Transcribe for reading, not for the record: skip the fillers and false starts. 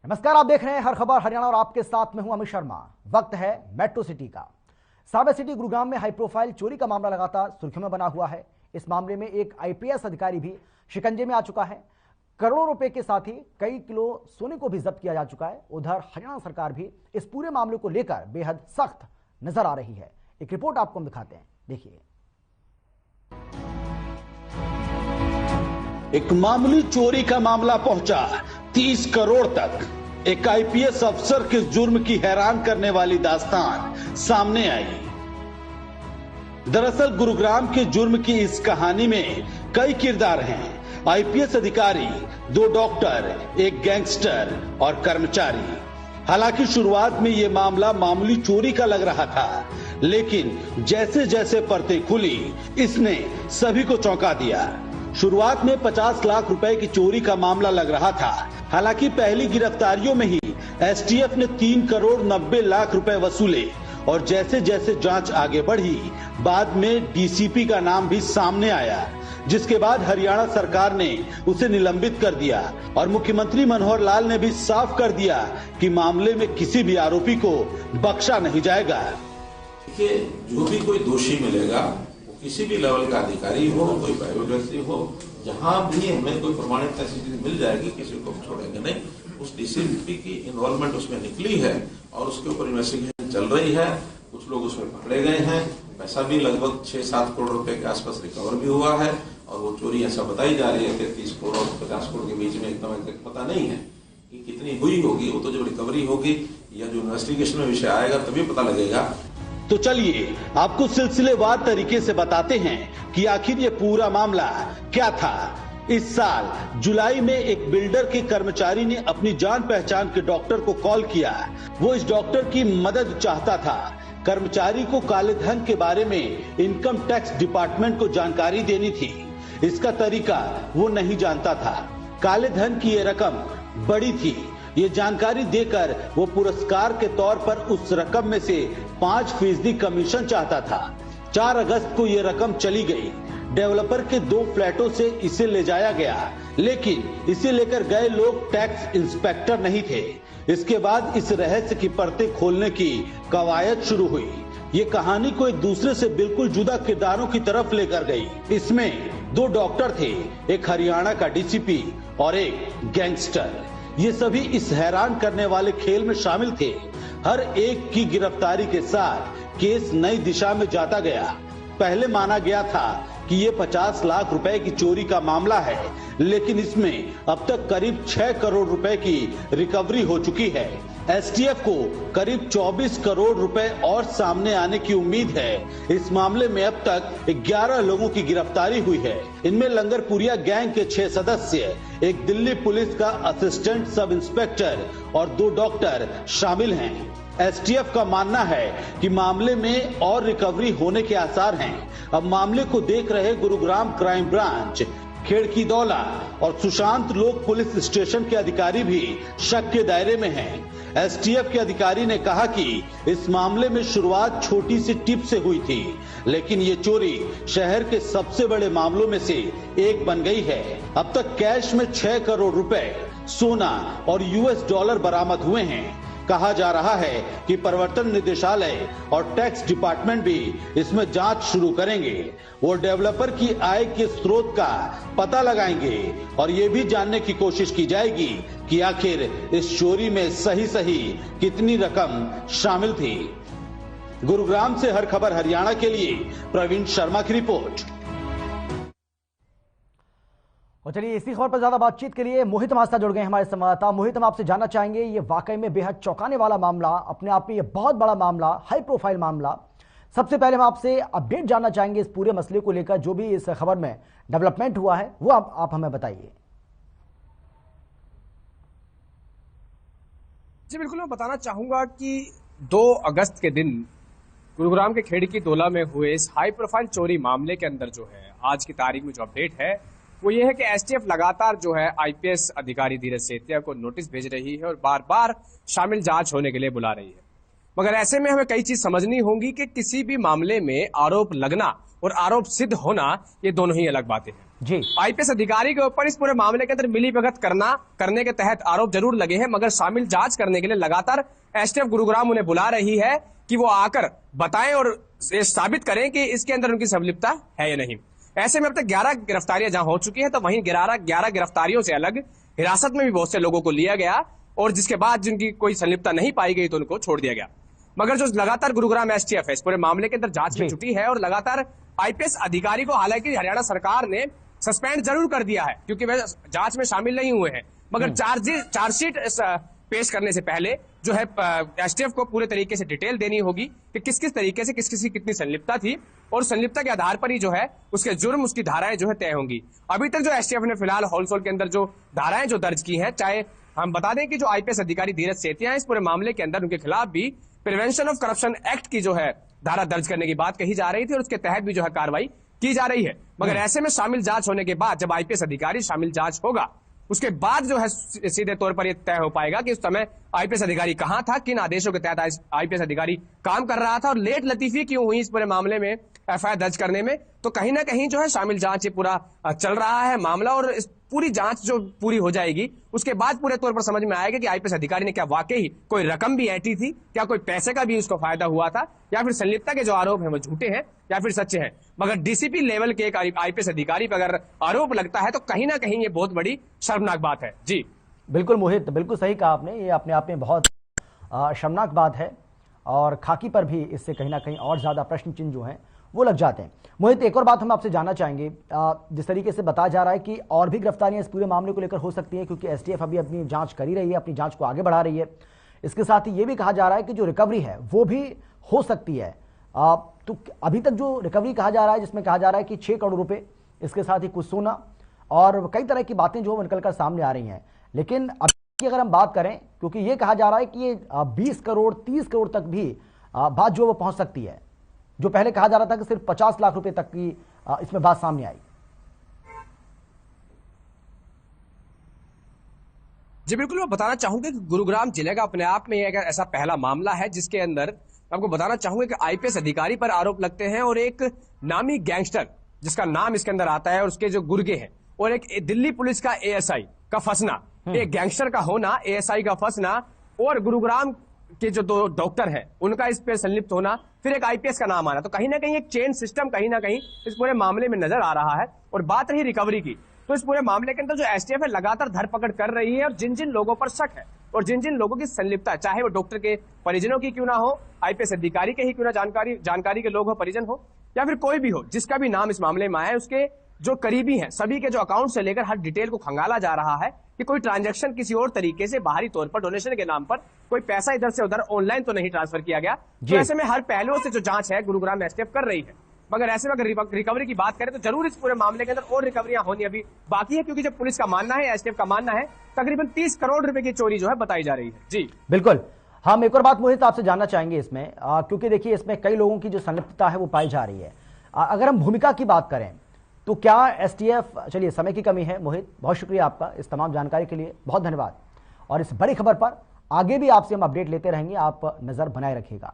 नमस्कार, आप देख रहे हैं हर खबर हरियाणा और आपके साथ में हूं अमित शर्मा। वक्त है मेट्रो सिटी का। साइबर सिटी गुरुग्राम में हाई प्रोफाइल चोरी का मामला लगातार सुर्खियों में बना हुआ है। इस मामले में एक आईपीएस अधिकारी भी शिकंजे में आ चुका है। करोड़ों रुपए के साथ ही कई किलो सोने को भी जब्त किया जा चुका है। उधर हरियाणा सरकार भी इस पूरे मामले को लेकर बेहद सख्त नजर आ रही है। एक रिपोर्ट आपको हम दिखाते हैं, देखिए। एक मामूली चोरी का मामला पहुंचा 30 करोड़ तक। एक आईपीएस अफसर के जुर्म की हैरान करने वाली दास्तान सामने आई। दरअसल गुरुग्राम के जुर्म की इस कहानी में कई किरदार हैं। आईपीएस अधिकारी, 2 डॉक्टर, एक गैंगस्टर और कर्मचारी। हालांकि शुरुआत में यह मामला मामूली चोरी का लग रहा था, लेकिन जैसे जैसे परतें खुली, इसने सभी को चौंका दिया। शुरुआत में 50 लाख रुपए की चोरी का मामला लग रहा था। हालांकि पहली गिरफ्तारियों में ही एसटीएफ ने 3 करोड़ 90 लाख रुपए वसूले और जैसे जैसे जांच आगे बढ़ी, बाद में डीसीपी का नाम भी सामने आया, जिसके बाद हरियाणा सरकार ने उसे निलंबित कर दिया और मुख्यमंत्री मनोहर लाल ने भी साफ कर दिया कि मामले में किसी भी आरोपी को बख्शा नहीं जाएगा। देखिए, जो भी कोई दोषी मिलेगा, किसी भी लेवल का अधिकारी हो, कोई प्राइवेट व्यक्ति हो, जहां भी हमें कोई प्रमाणित ऐसी चीज मिल जाएगी, किसी को छोड़ेंगे नहीं। उस डीसीपी की इन्वॉल्वमेंट उसमें निकली है और उसके ऊपर इन्वेस्टिगेशन चल रही है। कुछ लोग उसमें पकड़े गए हैं। पैसा भी लगभग 6-7 करोड़ रुपए के आसपास रिकवर भी हुआ है और वो चोरी ऐसा बताई जा रही है कि 30 करोड़ और 50 करोड़ के बीच में एकदम पता नहीं है कि कितनी हुई होगी। वो तो जब रिकवरी होगी या जो इन्वेस्टिगेशन में विषय आएगा तभी पता लगेगा। तो चलिए आपको सिलसिलेवार तरीके से बताते हैं कि आखिर ये पूरा मामला क्या था। इस साल जुलाई में एक बिल्डर के कर्मचारी ने अपनी जान पहचान के डॉक्टर को कॉल किया। वो इस डॉक्टर की मदद चाहता था। कर्मचारी को काले धन के बारे में इनकम टैक्स डिपार्टमेंट को जानकारी देनी थी। इसका तरीका वो नहीं जानता था। काले धन की ये रकम बड़ी थी। ये जानकारी देकर वो पुरस्कार के तौर पर उस रकम में से 5% कमीशन चाहता था। 4 अगस्त को ये रकम चली गई। डेवलपर के 2 फ्लैटों से इसे ले जाया गया, लेकिन इसे लेकर गए लोग टैक्स इंस्पेक्टर नहीं थे। इसके बाद इस रहस्य की परतें खोलने की कवायद शुरू हुई। ये कहानी को एक दूसरे से बिल्कुल जुदा किरदारों की तरफ लेकर गई। इसमें 2 डॉक्टर थे, एक हरियाणा का डीसीपी और एक गैंगस्टर। ये सभी इस हैरान करने वाले खेल में शामिल थे। हर एक की गिरफ्तारी के साथ केस नई दिशा में जाता गया। पहले माना गया था कि ये 50 लाख रुपए की चोरी का मामला है, लेकिन इसमें अब तक करीब 6 करोड़ रुपए की रिकवरी हो चुकी है। एसटीएफ को करीब 24 करोड़ रुपए और सामने आने की उम्मीद है। इस मामले में अब तक 11 लोगों की गिरफ्तारी हुई है। इनमें लंगरपुरिया गैंग के 6 सदस्य, एक दिल्ली पुलिस का असिस्टेंट सब इंस्पेक्टर और 2 डॉक्टर शामिल हैं। एसटीएफ का मानना है कि मामले में और रिकवरी होने के आसार हैं। अब मामले को देख रहे गुरुग्राम क्राइम ब्रांच, खेड़कीदौला और सुशांत लोक पुलिस स्टेशन के अधिकारी भी शक के दायरे में हैं। एसटीएफ के अधिकारी ने कहा कि इस मामले में शुरुआत छोटी सी टिप से हुई थी, लेकिन ये चोरी शहर के सबसे बड़े मामलों में से एक बन गई है। अब तक कैश में 6 करोड़ रुपए, सोना और यूएस डॉलर बरामद हुए हैं। कहा जा रहा है कि प्रवर्तन निदेशालय और टैक्स डिपार्टमेंट भी इसमें जांच शुरू करेंगे। वो डेवलपर की आय के स्रोत का पता लगाएंगे और ये भी जानने की कोशिश की जाएगी कि आखिर इस चोरी में सही कितनी रकम शामिल थी। गुरुग्राम से हर खबर हरियाणा के लिए प्रवीण शर्मा की रिपोर्ट। और चलिए इसी खबर पर ज्यादा बातचीत के लिए मोहित हमारे साथ जुड़ गए हमारे संवाददाता। मोहित, हम आपसे जानना चाहेंगे, ये वाकई में बेहद चौंकाने वाला मामला, अपने आप में ये बहुत बड़ा मामला, हाई प्रोफाइल मामला। सबसे पहले हम आपसे अपडेट जानना चाहेंगे इस पूरे मसले को लेकर, जो भी इस खबर में डेवलपमेंट हुआ है वो आप हमें बताइए। जी बिल्कुल, मैं बताना चाहूंगा कि 2 अगस्त के दिन गुरुग्राम के खेड़कीदौला में हुए इस हाई प्रोफाइल चोरी मामले के अंदर जो है आज की तारीख में जो अपडेट है वो ये है कि एसटीएफ लगातार जो है आईपीएस अधिकारी धीरज सेठिया को नोटिस भेज रही है और बार बार शामिल जांच होने के लिए बुला रही है। मगर ऐसे में हमें कई चीज समझनी होंगी कि किसी भी मामले में आरोप लगना और आरोप सिद्ध होना, ये दोनों ही अलग बातें हैं जी। आईपीएस अधिकारी के ऊपर इस पूरे मामले के अंदर मिलीभगत करने के तहत आरोप जरूर लगे हैं, मगर शामिल जांच करने के लिए लगातार एसटीएफ गुरुग्राम उन्हें बुला रही है कि वो आकर बताएं और ये साबित करें कि इसके अंदर उनकी संलिप्तता है या नहीं। ऐसे में अब तक 11 गिरफ्तारियां जहां हो चुकी हैं, तो वहीं 11 गिरफ्तारियों से अलग हिरासत में भी बहुत से लोगों को लिया गया और जिसके बाद जिनकी कोई संलिप्तता नहीं पाई गई तो उनको छोड़ दिया गया। मगर जो लगातार गुरुग्राम एसटीएफ है इस पूरे मामले के अंदर जांच में जुटी है और लगातार आईपीएस अधिकारी को हालांकि हरियाणा सरकार ने सस्पेंड जरूर कर दिया है क्योंकि वे जांच में शामिल नहीं हुए हैं, मगर चार्जशीट पेश करने से पहले जो है एसटीएफ को पूरे तरीके से डिटेल देनी होगी कि किस किस तरीके से किस किसी कितनी संलिप्तता थी और संलिप्तता के आधार पर ही जो है उसके जुर्म उसकी धाराएं जो है तय होंगी। अभी तक जो एसटीएफ ने फिलहाल होलसोल के अंदर जो धाराएं जो दर्ज की हैं, चाहे हम बता दें कि जो आईपीएस अधिकारी धीरज सेठिया है इस पूरे मामले के अंदर उनके खिलाफ भी प्रिवेंशन ऑफ करप्शन एक्ट की जो है धारा दर्ज करने की बात कही जा रही थी और उसके तहत भी जो है कार्रवाई की जा रही है। मगर ऐसे में शामिल जांच होने के बाद जब आईपीएस अधिकारी शामिल जांच होगा उसके बाद जो है सीधे तौर पर यह तय हो पाएगा कि उस समय आईपीएस अधिकारी कहां था, किन आदेशों के तहत आईपीएस अधिकारी काम कर रहा था और लेट लतीफी क्यों हुई इस पूरे मामले में एफआईआर दर्ज करने में। तो कहीं ना कहीं जो है शामिल जांच ये पूरा चल रहा है मामला और इस पूरी जांच जो पूरी हो जाएगी उसके बाद पूरे तौर पर समझ में आएगा कि आईपीएस अधिकारी ने क्या वाकई कोई रकम भी ऐंठी थी, क्या कोई पैसे का भी उसको फायदा हुआ था, या फिर संलिप्तता के जो आरोप हैं वो झूठे हैं या फिर सच्चे हैं। मगर डीसीपी लेवल के एक आईपीएस अधिकारी पर अगर आरोप लगता है तो कहीं ना कहीं ये बहुत बड़ी शर्मनाक बात है। जी बिल्कुल मोहित, बिल्कुल सही कहा आपने, ये अपने आप में बहुत शर्मनाक बात है और खाकी पर भी इससे कहीं ना कहीं और ज्यादा प्रश्न चिन्ह जो हैं वो लग जाते हैं। मोहित, एक और बात हम आपसे जानना चाहेंगे, जिस तरीके से बताया जा रहा है कि और भी गिरफ्तारियां इस पूरे मामले को लेकर हो सकती हैं क्योंकि एसटीएफ अभी अपनी जांच कर ही रही है, अपनी जांच को आगे बढ़ा रही है। इसके साथ ही ये भी कहा जा रहा है कि जो रिकवरी है वो भी हो सकती है। तो अभी तक जो रिकवरी कहा जा रहा है जिसमें कहा जा रहा है कि 6 करोड़ रुपए, इसके साथ ही कुछ सोना और कई तरह की बातें जो निकलकर सामने आ रही हैं। लेकिन अभी अगर हम बात करें, क्योंकि ये कहा जा रहा है कि ये 20 करोड़ 30 करोड़ तक भी बात जो वो पहुंच सकती है, जो पहले कहा जा रहा था कि सिर्फ 50 लाख रुपए तक की इसमें बात सामने आई। जी बिल्कुल, मैं बताना चाहूंगा कि गुरुग्राम जिले का अपने आप में एक ऐसा पहला मामला है जिसके अंदर आपको बताना चाहूंगा कि आईपीएस अधिकारी पर आरोप लगते हैं और एक नामी गैंगस्टर जिसका नाम इसके अंदर आता है और उसके जो गुर्गे हैं और एक दिल्ली पुलिस का एएसआई का फंसना, एक गैंगस्टर का होना, एएसआई का फंसना और गुरुग्राम के जो 2 डॉक्टर हैं उनका इस पे संलिप्त होना, फिर एक आईपीएस का नाम आना, तो कहीं ना कहीं एक चेन सिस्टम कहीं ना कहीं इस पूरे मामले में नजर आ रहा है। और बात रही रिकवरी की, तो इस पूरे मामले के अंदर जो एसटीएफ है लगातार धरपकड़ कर रही है और जिन जिन लोगों पर शक है और जिन जिन लोगों की संलिप्तता, चाहे वो डॉक्टर के परिजनों की क्यों ना हो, आईपीएस अधिकारी के ही क्यों ना जानकारी के लोग हो, परिजन हो या फिर कोई भी हो, जिसका भी नाम इस मामले में आया है, उसके जो करीबी हैं सभी के जो अकाउंट से लेकर हर डिटेल को खंगाला जा रहा है कि कोई ट्रांजैक्शन किसी और तरीके से बाहरी तौर पर डोनेशन के नाम पर कोई पैसा इधर से उधर ऑनलाइन तो नहीं ट्रांसफर किया गया। तो ऐसे में हर पहलुओं से जो जांच है गुरुग्राम एसटीएफ कर रही है। मगर ऐसे में अगर रिकवरी की बात करें तो जरूर इस पूरे मामले के अंदर और रिकवरियां होनी अभी बाकी है, क्योंकि जब पुलिस का मानना है, एसटीएफ का मानना है, तकरीबन 30 करोड़ रुपए की चोरी जो है बताई जा रही है। जी बिल्कुल। हम एक और बात मोहित आपसे जानना चाहेंगे इसमें, क्योंकि देखिए इसमें कई लोगों की जो संलिप्तता है वो पाई जा रही है। अगर हम भूमिका की बात करें तो क्या एसटीएफ, चलिए समय की कमी है मोहित, बहुत शुक्रिया आपका इस तमाम जानकारी के लिए, बहुत धन्यवाद। और इस बड़ी खबर पर आगे भी आपसे हम अपडेट लेते रहेंगे, आप नजर बनाए रखिएगा।